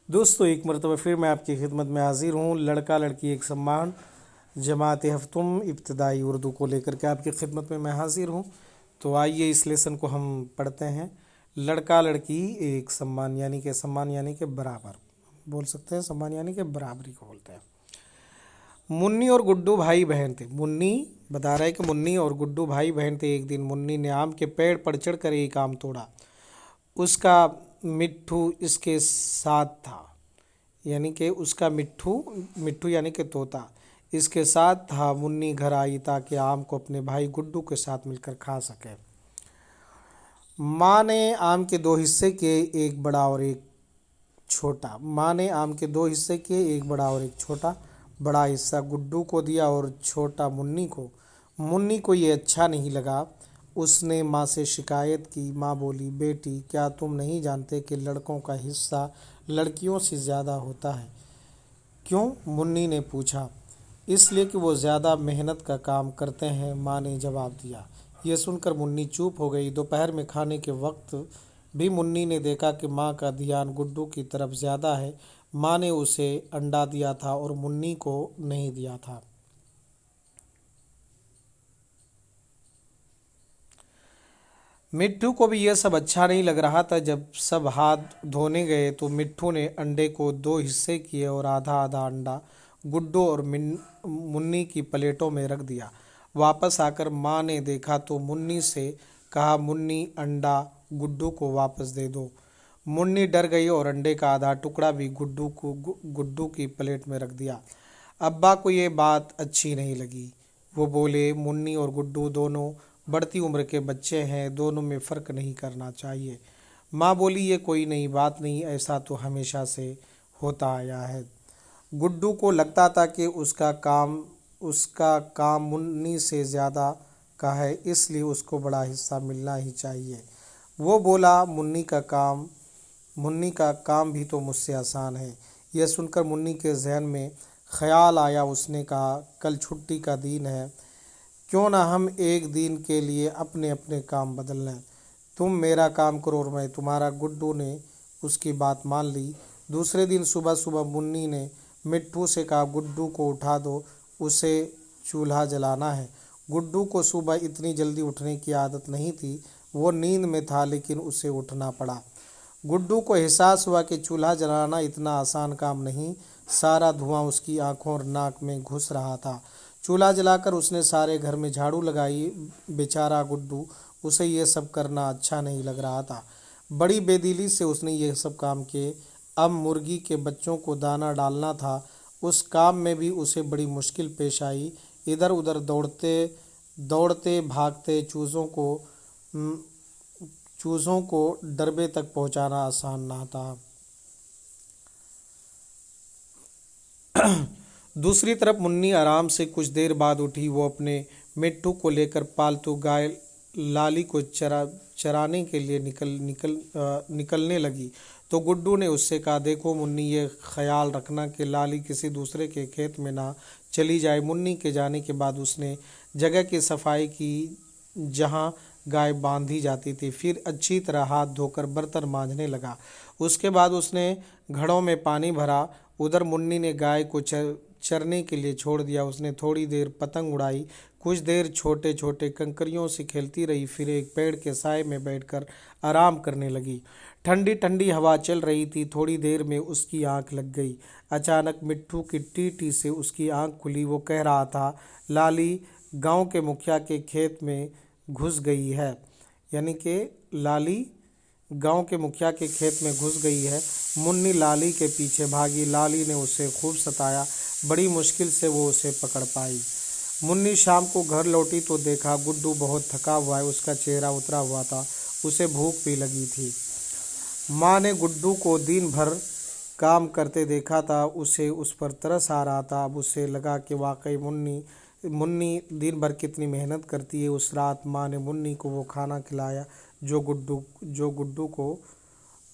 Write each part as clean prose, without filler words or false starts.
दोस्तों, एक मरतबा फिर मैं आपकी खिदमत में हाजिर हूँ। लड़का लड़की एक सम्मान जमात हफ्तुम इब्तदाई उर्दू को लेकर के आपकी खिदमत में मैं हाजिर हूँ। तो आइए इस लेसन को हम पढ़ते हैं। लड़का लड़की एक सम्मान यानी कि बराबर बोल सकते हैं। सम्मान यानी कि बराबरी को बोलते हैं। मुन्नी और गुड्डू भाई बहन थे। मुन्नी बता रहा है कि मुन्नी और गुड्डू भाई बहन थे। एक दिन मुन्नी ने आम के पेड़ पर चढ़कर एक आम तोड़ा। उसका मिट्ठू इसके साथ था, यानी कि उसका मिट्ठू मिट्ठू यानी कि तोता इसके साथ था। मुन्नी घर आई ताकि आम को अपने भाई गुड्डू के साथ मिलकर खा सके। माँ ने आम के दो हिस्से किए, एक बड़ा और एक छोटा। माँ ने आम के दो हिस्से किए, एक बड़ा और एक छोटा। बड़ा हिस्सा गुड्डू को दिया और छोटा मुन्नी को। मुन्नी को ये अच्छा नहीं लगा। उसने माँ से शिकायत की। माँ बोली, बेटी, क्या तुम नहीं जानते कि लड़कों का हिस्सा लड़कियों से ज़्यादा होता है? क्यों? मुन्नी ने पूछा। इसलिए कि वो ज़्यादा मेहनत का काम करते हैं, माँ ने जवाब दिया। यह सुनकर मुन्नी चुप हो गई। दोपहर में खाने के वक्त भी मुन्नी ने देखा कि माँ का ध्यान गुड्डू की तरफ ज़्यादा है। माँ ने उसे अंडा दिया था और मुन्नी को नहीं दिया था। मिट्ठू को भी यह सब अच्छा नहीं लग रहा था। जब सब हाथ धोने गए तो मिट्ठू ने अंडे को दो हिस्से किए और आधा आधा अंडा गुड्डू और मुन्नी की प्लेटों में रख दिया। वापस आकर माँ ने देखा तो मुन्नी से कहा, मुन्नी, अंडा गुड्डू को वापस दे दो। मुन्नी डर गई और अंडे का आधा टुकड़ा भी गुड्डू की प्लेट में रख दिया। अब्बा को ये बात अच्छी नहीं लगी। वो बोले, मुन्नी और गुड्डू दोनों बढ़ती उम्र के बच्चे हैं, दोनों में फ़र्क नहीं करना चाहिए। माँ बोली, ये कोई नई बात नहीं, ऐसा तो हमेशा से होता आया है। गुड्डू को लगता था कि उसका काम मुन्नी से ज़्यादा का है, इसलिए उसको बड़ा हिस्सा मिलना ही चाहिए। वो बोला, मुन्नी का काम भी तो मुझसे आसान है। यह सुनकर मुन्नी के जहन में ख्याल आया। उसने कहा, कल छुट्टी का दिन है, क्यों ना हम एक दिन के लिए अपने अपने काम बदल लें। तुम मेरा काम करो और मैं तुम्हारा। गुड्डू ने उसकी बात मान ली। दूसरे दिन सुबह सुबह मुन्नी ने मिट्ठू से कहा, गुड्डू को उठा दो, उसे चूल्हा जलाना है। गुड्डू को सुबह इतनी जल्दी उठने की आदत नहीं थी। वो नींद में था, लेकिन उसे उठना पड़ा। गुड्डू को एहसास हुआ कि चूल्हा जलाना इतना आसान काम नहीं। सारा धुआं उसकी आंखों और नाक में घुस रहा था। चूल्हा जलाकर उसने सारे घर में झाड़ू लगाई। बेचारा गुड्डू, उसे ये सब करना अच्छा नहीं लग रहा था। बड़ी बेदिली से उसने ये सब काम किए। अब मुर्गी के बच्चों को दाना डालना था। उस काम में भी उसे बड़ी मुश्किल पेश आई। इधर उधर दौड़ते दौड़ते भागते चूज़ों को डरबे तक पहुंचाना आसान ना था। दूसरी तरफ मुन्नी आराम से कुछ देर बाद उठी। वो अपने मिट्ठू को लेकर पालतू गाय लाली को चराने के लिए निकलने लगी तो गुड्डू ने उससे कहा, देखो मुन्नी, ये ख्याल रखना कि लाली किसी दूसरे के खेत में ना चली जाए। मुन्नी के जाने के बाद उसने जगह की सफाई की जहां गाय बांधी जाती थी। फिर अच्छी तरह हाथ धोकर बर्तन मांजने लगा। उसके बाद उसने घड़ों में पानी भरा। उधर मुन्नी ने गाय को चरने के लिए छोड़ दिया। उसने थोड़ी देर पतंग उड़ाई, कुछ देर छोटे छोटे कंकरियों से खेलती रही। फिर एक पेड़ के साए में बैठकर आराम करने लगी। ठंडी ठंडी हवा चल रही थी। थोड़ी देर में उसकी आंख लग गई। अचानक मिट्ठू की टीटी से उसकी आंख खुली। वो कह रहा था, लाली गांव के मुखिया के खेत में घुस गई है। यानी कि लाली गांव के मुखिया के खेत में घुस गई है। मुन्नी लाली के पीछे भागी। लाली ने उसे खूब सताया। बड़ी मुश्किल से वो उसे पकड़ पाई। मुन्नी शाम को घर लौटी तो देखा गुड्डू बहुत थका हुआ है। उसका चेहरा उतरा हुआ था। उसे भूख भी लगी थी। माँ ने गुड्डू को दिन भर काम करते देखा था। उसे उस पर तरस आ रहा था। अब उसे लगा कि वाकई मुन्नी दिन भर कितनी मेहनत करती है। उस रात माँ ने मुन्नी को वो खाना खिलाया जो गुड्डू को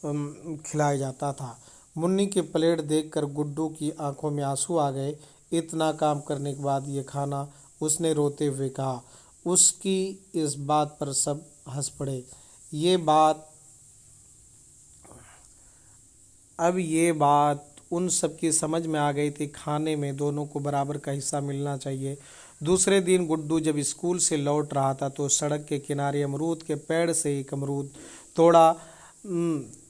खिलाया जाता था। मुन्नी की प्लेट देखकर गुड्डू की आंखों में आंसू आ गए। इतना काम करने के बाद ये खाना, उसने रोते हुए कहा। उसकी इस बात पर सब हंस पड़े। ये बात अब ये बात उन सब की समझ में आ गई थी, खाने में दोनों को बराबर का हिस्सा मिलना चाहिए। दूसरे दिन गुड्डू जब स्कूल से लौट रहा था तो सड़क के किनारे अमरूद के पेड़ से एक अमरूद तोड़ा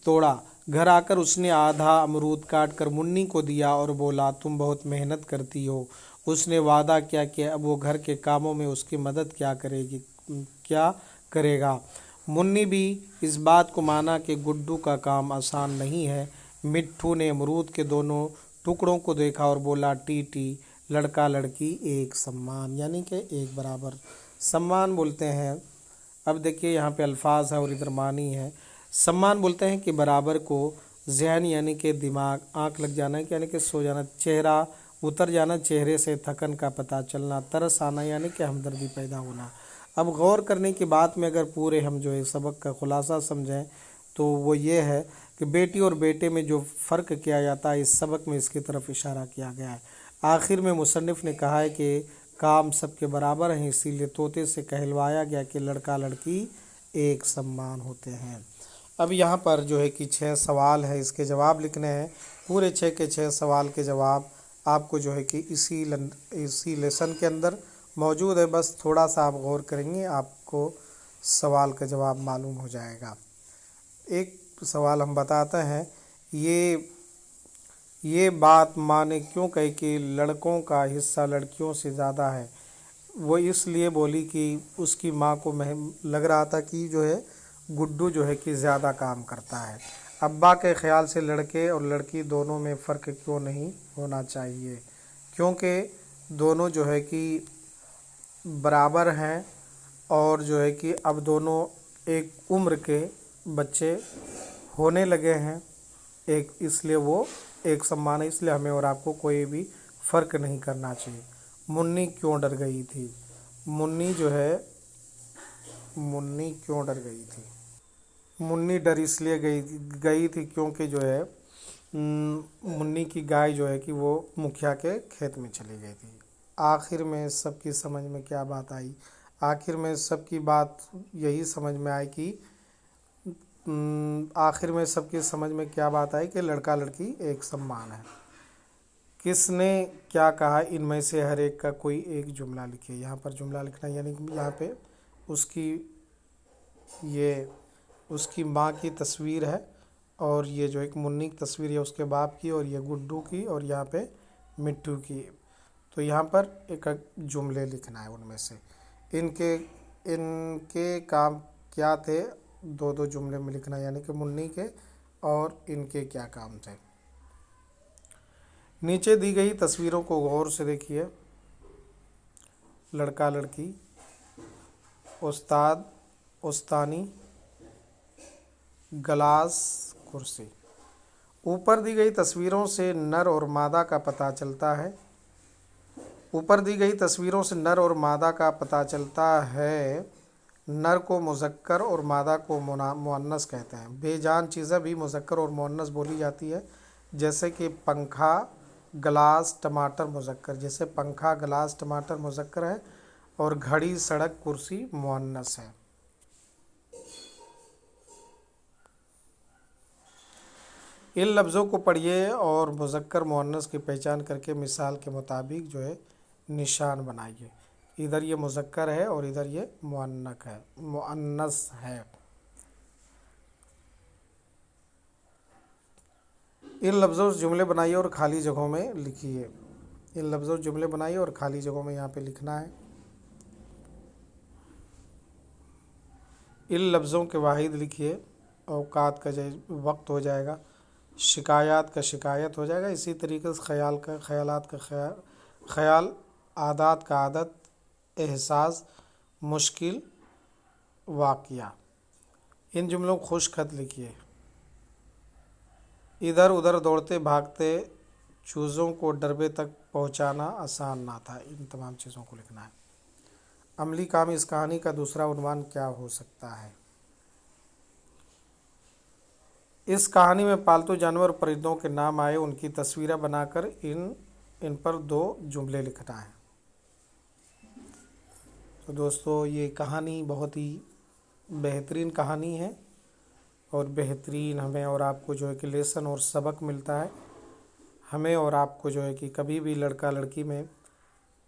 तोड़ा। घर आकर उसने आधा अमरूद काट कर मुन्नी को दिया और बोला, तुम बहुत मेहनत करती हो। उसने वादा किया कि अब वो घर के कामों में उसकी मदद क्या करेगा। मुन्नी भी इस बात को माना कि गुड्डू का काम आसान नहीं है। मिट्ठू ने अमरूद के दोनों टुकड़ों को देखा और बोला, टी लड़का लड़की एक सम्मान, यानी कि एक बराबर सम्मान बोलते हैं। अब देखिए यहाँ पे अल्फाज है और इधर मानी है। सम्मान बोलते हैं कि बराबर को, जहन यानी कि दिमाग, आंख लग जाना यानी कि सो जाना, चेहरा उतर जाना, चेहरे से थकन का पता चलना, तरस आना यानी कि हमदर्दी पैदा होना। अब गौर करने की बात में अगर पूरे हम जो है सबक का खुलासा समझें तो वो ये है कि बेटी और बेटे में जो फ़र्क किया जाता है, इस सबक में इसकी तरफ इशारा किया गया है। आखिर में मुसन्निफ़ ने कहा है कि काम सबके बराबर हैं, इसीलिए तोते से कहलवाया गया कि लड़का लड़की एक समान होते हैं। अब यहाँ पर जो है कि 6 सवाल है, इसके जवाब लिखने हैं। पूरे 6 के 6 सवाल के जवाब आपको जो है कि इसी लेसन के अंदर मौजूद है। बस थोड़ा सा आप गौर करेंगे, आपको सवाल का जवाब मालूम हो जाएगा। एक सवाल हम बताते हैं, ये बात माँ ने क्यों कही कि लड़कों का हिस्सा लड़कियों से ज़्यादा है। वो इसलिए बोली कि उसकी माँ को लग रहा था कि जो है गुड्डू जो है कि ज़्यादा काम करता है। अब्बा के ख्याल से लड़के और लड़की दोनों में फ़र्क क्यों नहीं होना चाहिए, क्योंकि दोनों जो है कि बराबर हैं और जो है कि अब दोनों एक उम्र के बच्चे होने लगे हैं, एक इसलिए वो एक समान है, इसलिए हमें और आपको कोई भी फ़र्क नहीं करना चाहिए। मुन्नी क्यों डर गई थी? मुन्नी क्यों डर गई थी? मुन्नी डर इसलिए गई थी क्योंकि जो है मुन्नी की गाय जो है कि वो मुखिया के खेत में चली गई थी। आखिर में सबकी समझ में क्या बात आई? आखिर में सबकी बात यही समझ में आई कि आखिर में सबकी समझ में क्या बात आई कि लड़का लड़की एक समान है। किसने क्या कहा, इनमें से हर एक का कोई एक जुमला लिखिए। यहाँ पर जुमला लिखना यानी कि यहाँ पे उसकी माँ की तस्वीर है और ये जो एक मुन्नी की तस्वीर है उसके बाप की, और ये गुड्डू की, और यहाँ पे मिट्टू की। तो यहाँ पर एक जुमले लिखना है, उनमें से इनके काम क्या थे, दो दो जुमले में लिखना, यानी कि मुन्नी के और इनके क्या काम थे। नीचे दी गई तस्वीरों को गौर से देखिए। लड़का लड़की, उस्ताद उस्तानी, गिलास, कुर्सी। ऊपर दी गई तस्वीरों से नर और मादा का पता चलता है। ऊपर दी गई तस्वीरों से नर और मादा का पता चलता है। नर को मुज़क्कर और मादा को मुअन्नस कहते हैं। बेजान चीज़ें भी मुज़क्कर और मुअन्नस बोली जाती है, जैसे कि पंखा, गिलास, टमाटर मुज़क्कर। जैसे पंखा, गिलास, टमाटर मुज़क्कर है और घड़ी, सड़क, कुर्सी मुअन्नस है। इन लफ्ज़ों को पढ़िए और मुज़क्कर मुअन्नस की पहचान करके मिसाल के मुताबिक जो है निशान बनाइए। इधर ये मुज़क्कर है और इधर ये मुअन्नस है। इन लफ्ज़ों से जुमले बनाइए और खाली जगहों में लिखिए। इन लफ्ज़ों से जुमले बनाइए और खाली जगहों में यहाँ पे लिखना है। इन लफ्ज़ों के वाहिद लिखिए। औकात का वक्त हो जाएगा, शिकायत का शिकायत हो जाएगा। इसी तरीके से ख्यालात का ख्याल, आदात का आदत, एहसास, मुश्किल, वाक़या। इन जुमलों को खुश खत लिखिए। इधर उधर दौड़ते भागते चूज़ों को डरबे तक पहुंचाना आसान ना था। इन तमाम चीज़ों को लिखना है। अमली काम, इस कहानी का दूसरा उन्वान क्या हो सकता है? इस कहानी में पालतू जानवर परिंदों के नाम आए, उनकी तस्वीरें बनाकर इन पर 2 जुमले लिखना है। तो दोस्तों ये कहानी बहुत ही बेहतरीन कहानी है और बेहतरीन हमें और आपको जो है कि लेसन और सबक मिलता है। हमें और आपको जो है कि कभी भी लड़का लड़की में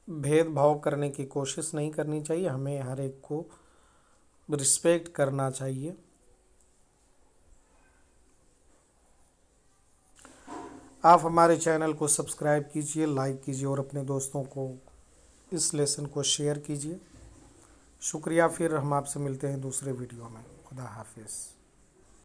भेदभाव करने की कोशिश नहीं करनी चाहिए। हमें हर एक को रिस्पेक्ट करना चाहिए। आप हमारे चैनल को सब्सक्राइब कीजिए, लाइक कीजिए और अपने दोस्तों को इस लेसन को शेयर कीजिए। शुक्रिया। फिर हम आपसे मिलते हैं दूसरे वीडियो में। खुदा हाफिज़।